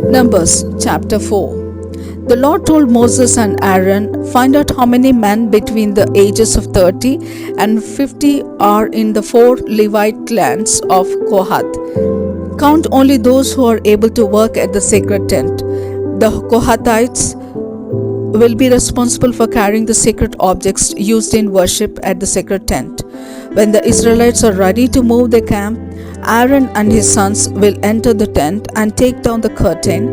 Numbers chapter 4. The Lord told Moses and Aaron, "Find out how many men between the ages of 30 and 50 are in the 4 Levite clans of Kohath. Count only those who are able to work at the sacred tent. The Kohathites will be responsible for carrying the sacred objects used in worship at the sacred tent. When the Israelites are ready to move their camp, Aaron and his sons will enter the tent and take down the curtain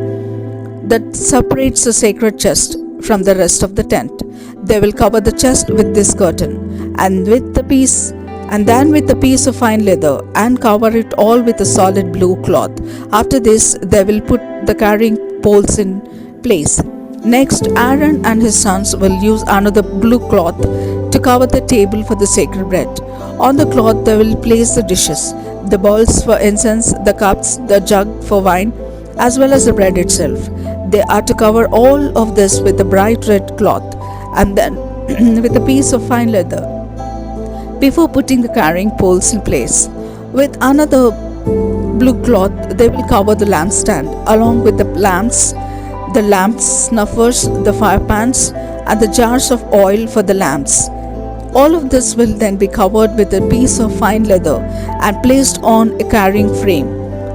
that separates the sacred chest from the rest of the tent. They will cover the chest with this curtain and then with a piece of fine leather and cover it all with a solid blue cloth. After this, they will put the carrying poles in place. Next, Aaron and his sons will use another blue cloth to cover the table for the sacred bread. On the cloth, they will place the dishes, the bowls for incense, the cups, the jug for wine, as well as the bread itself. They are to cover all of this with a bright red cloth and then with a piece of fine leather before putting the carrying poles in place. With another blue cloth, they will cover the lampstand along with the lamp snuffers, the fire pans, and the jars of oil for the lamps. All of this will then be covered with a piece of fine leather and placed on a carrying frame.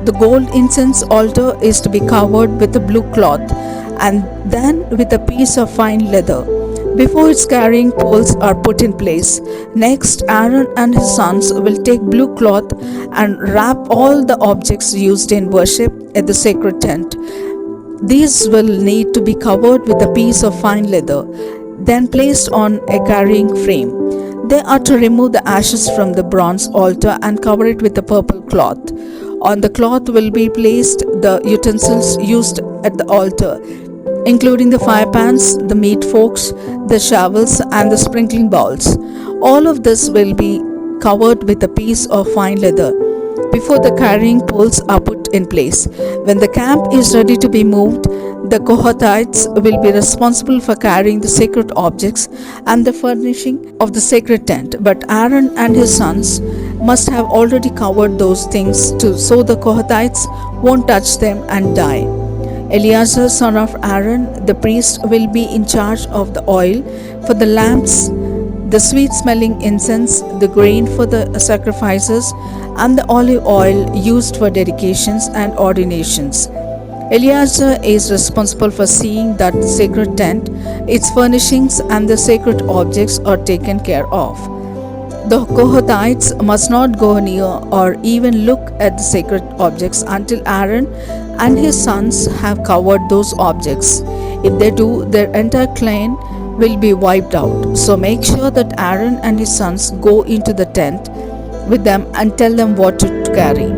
The gold incense altar is to be covered with a blue cloth and then with a piece of fine leather before its carrying poles are put in place. Next, Aaron and his sons will take blue cloth and wrap all the objects used in worship at the sacred tent. These will need to be covered with a piece of fine leather, then placed on a carrying frame. They are to remove the ashes from the bronze altar and cover it with a purple cloth. On the cloth will be placed the utensils used at the altar, including the fire pans, the meat forks, the shovels, and the sprinkling bowls. All of this will be covered with a piece of fine leather before the carrying poles are put in place. When the camp is ready to be moved, the Kohathites will be responsible for carrying the sacred objects and the furnishing of the sacred tent, but Aaron and his sons must have already covered those things too, so the Kohathites won't touch them and die. Eleazar, son of Aaron, the priest, will be in charge of the oil for the lamps, the sweet-smelling incense, the grain for the sacrifices, and the olive oil used for dedications and ordinations. Eleazar is responsible for seeing that the sacred tent, its furnishings, and the sacred objects are taken care of. The Kohathites must not go near or even look at the sacred objects until Aaron and his sons have covered those objects. If they do, their entire clan will be wiped out. So make sure that Aaron and his sons go into the tent with them and tell them what to carry.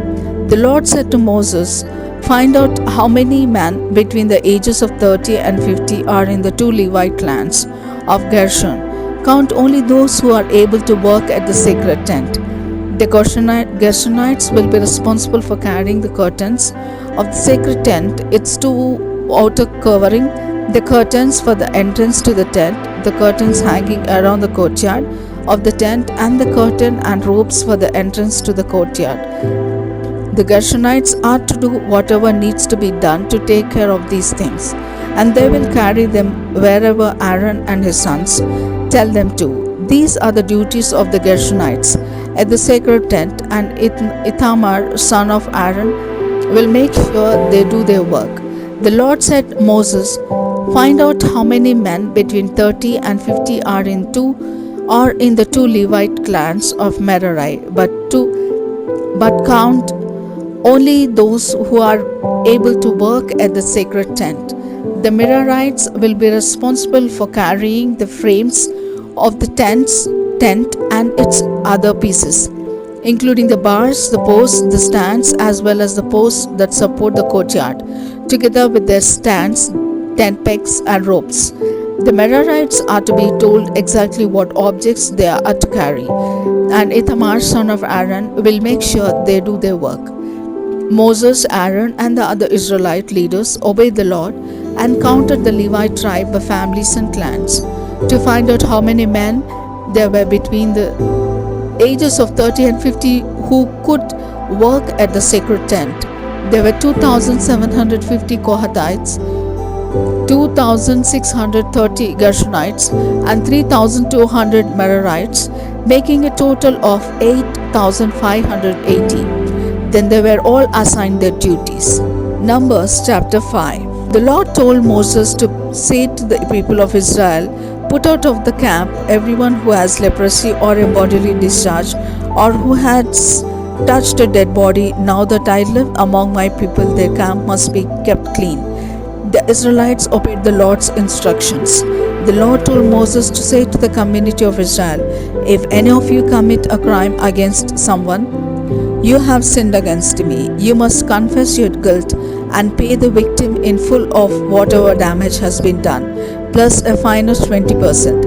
The Lord said to Moses, "Find out how many men between the ages of 30 and 50 are in the 2 Levite clans of Gershon. Count only those who are able to work at the sacred tent. The Gershonites will be responsible for carrying the curtains of the sacred tent, its 2 outer covering, the curtains for the entrance to the tent, the curtains hanging around the courtyard of the tent, and the curtain and ropes for the entrance to the courtyard. The Gershonites are to do whatever needs to be done to take care of these things, and they will carry them wherever Aaron and his sons tell them to. These are the duties of the Gershonites at the sacred tent, and Ithamar, son of Aaron, will make sure they do their work." The Lord said, "Moses, find out how many men between 30 and 50 are in the 2 Levite clans of Merari, but count only those who are able to work at the sacred tent. The Merarites will be responsible for carrying the frames of the tent and its other pieces, including the bars, the posts, the stands, as well as the posts that support the courtyard, together with their stands, tent pegs, and ropes. The Merarites are to be told exactly what objects they are to carry, and Ithamar, son of Aaron, will make sure they do their work." Moses, Aaron, and the other Israelite leaders obeyed the Lord and counted the Levite tribe by families and clans to find out how many men there were between the ages of 30 and 50 who could work at the sacred tent. There were 2,750 Kohathites, 2,630 Gershonites, and 3,200 Merarites, making a total of 8,580. Then they were all assigned their duties. Numbers chapter 5. The Lord told Moses to say to the people of Israel, "Put out of the camp everyone who has leprosy or a bodily discharge, or who has touched a dead body. Now that I live among my people, their camp must be kept clean." The Israelites obeyed the Lord's instructions. The Lord told Moses to say to the community of Israel, "If any of you commit a crime against someone, you have sinned against me. You must confess your guilt and pay the victim in full of whatever damage has been done, plus a fine of 20%.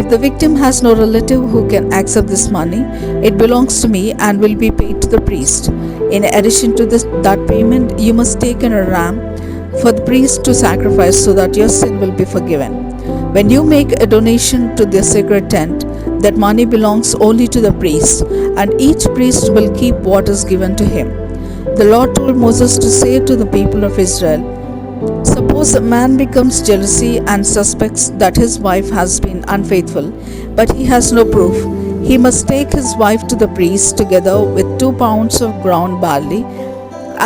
If the victim has no relative who can accept this money, it belongs to me and will be paid to the priest. In addition to that payment, you must take in a ram for the priest to sacrifice so that your sin will be forgiven. When you make a donation to the sacred tent, that money belongs only to the priest, and each priest will keep what is given to him." The Lord told Moses to say to the people of Israel, "Suppose a man becomes jealousy and suspects that his wife has been unfaithful, but he has no proof. He must take his wife to the priest together with 2 pounds of ground barley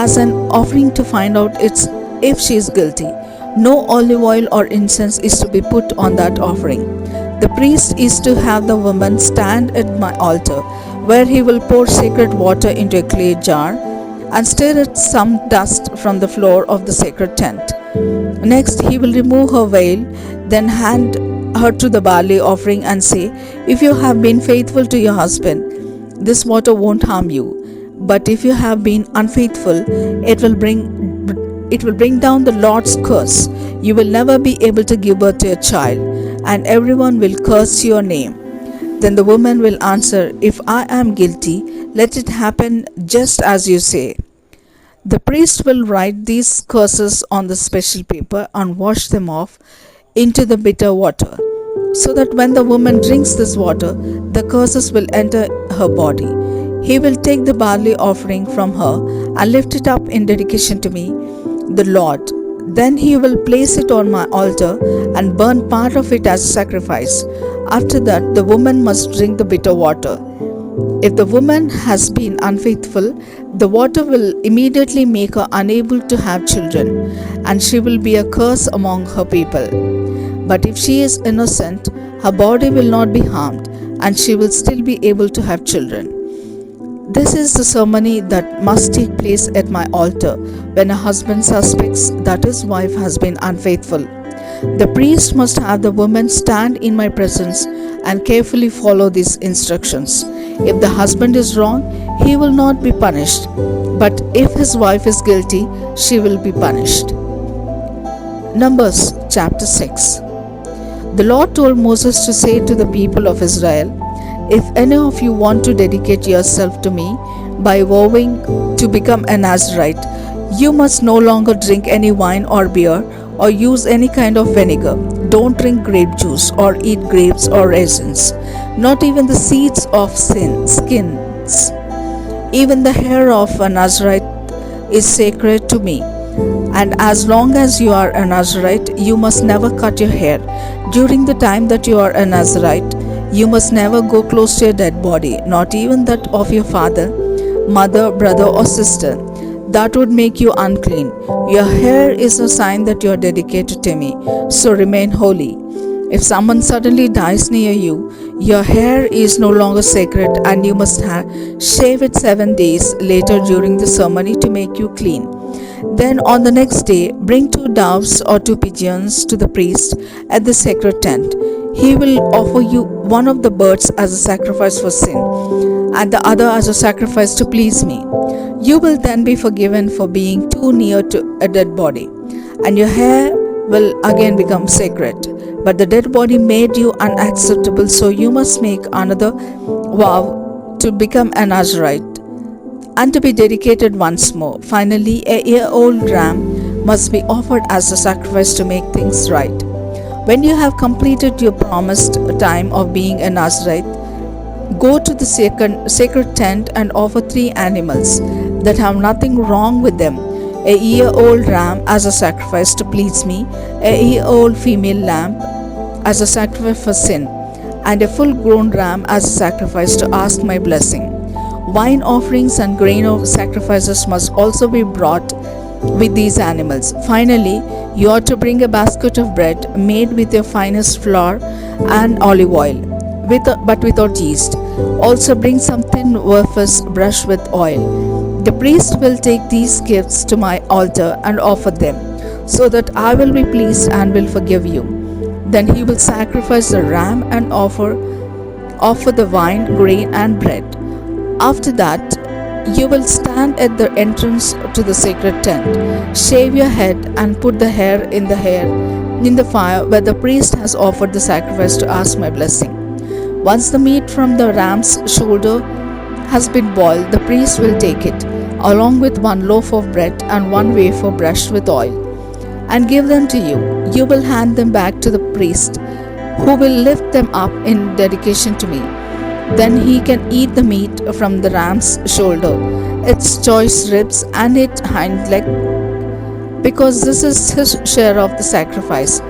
as an offering to find out if she is guilty. No olive oil or incense is to be put on that offering. The priest is to have the woman stand at my altar, where he will pour sacred water into a clay jar and stir it some dust from the floor of the sacred tent. Next, he will remove her veil, then hand her to the barley offering and say, 'If you have been faithful to your husband, this water won't harm you. But if you have been unfaithful, it will bring down the Lord's curse. You will never be able to give birth to a child, and everyone will curse your name.' Then the woman will answer, 'If I am guilty, let it happen just as you say.' The priest will write these curses on the special paper and wash them off into the bitter water, so that when the woman drinks this water, the curses will enter her body. He will take the barley offering from her and lift it up in dedication to me, the Lord. Then he will place it on my altar and burn part of it as sacrifice. After that, the woman must drink the bitter water. If the woman has been unfaithful, the water will immediately make her unable to have children, and she will be a curse among her people. But if she is innocent, her body will not be harmed, and she will still be able to have children. This is the ceremony that must take place at my altar when a husband suspects that his wife has been unfaithful. The priest must have the woman stand in my presence and carefully follow these instructions. If the husband is wrong, he will not be punished, but if his wife is guilty, she will be punished." Numbers chapter 6. The Lord told Moses to say to the people of Israel, "If any of you want to dedicate yourself to me by vowing to become a Nazirite, you must no longer drink any wine or beer or use any kind of vinegar. Don't drink grape juice or eat grapes or raisins, not even the seeds of skins. Even the hair of a Nazirite is sacred to me. And as long as you are a Nazirite, you must never cut your hair. During the time that you are a Nazirite, you must never go close to a dead body, not even that of your father, mother, brother, or sister. That would make you unclean. Your hair is a sign that you are dedicated to me, so remain holy. If someone suddenly dies near you, your hair is no longer sacred, and you must shave it 7 days later during the ceremony to make you clean. Then on the next day, bring 2 doves or 2 pigeons to the priest at the sacred tent. He will offer you one of the birds as a sacrifice for sin, and the other as a sacrifice to please me. You will then be forgiven for being too near to a dead body, and your hair will again become sacred. But the dead body made you unacceptable, so you must make another vow to become a Nazirite and to be dedicated once more. Finally, a year-old ram must be offered as a sacrifice to make things right. When you have completed your promised time of being a Nazirite, Go to the sacred tent and offer 3 animals that have nothing wrong with them: a year-old ram as a sacrifice to please me, a year-old female lamb as a sacrifice for sin, and a full-grown ram as a sacrifice to ask my blessing. Wine offerings and grain sacrifices must also be brought with these animals. Finally, you ought to bring a basket of bread made with your finest flour and olive oil, but without yeast. Also, bring some thin wafers brushed with oil. The priest will take these gifts to my altar and offer them, so that I will be pleased and will forgive you. Then he will sacrifice the ram and offer the wine, grain, and bread. After that, you will stand at the entrance to the sacred tent, shave your head, and put the hair in the fire where the priest has offered the sacrifice to ask my blessing. Once the meat from the ram's shoulder has been boiled, the priest will take it, along with 1 loaf of bread and 1 wafer brushed with oil, and give them to you. You will hand them back to the priest, who will lift them up in dedication to me. Then he can eat the meat from the ram's shoulder, its choice ribs, and its hind leg, because this is his share of the sacrifice.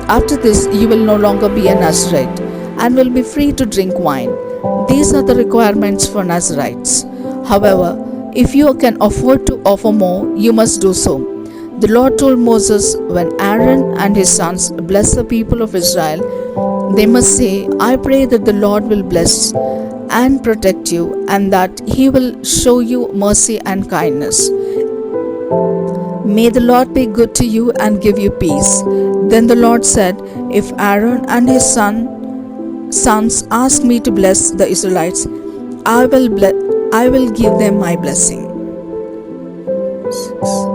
After this, you will no longer be a Nazirite and will be free to drink wine. These are the requirements for Nazirites. However, if you can afford to offer more, you must do so. The Lord told Moses, when Aaron and his sons bless the people of Israel, they must say, I pray that the Lord will bless and protect you, and that he will show you mercy and kindness. May the Lord be good to you and give you peace. Then the Lord said, if Aaron and his sons ask me to bless the Israelites, I will give them my blessing. 6.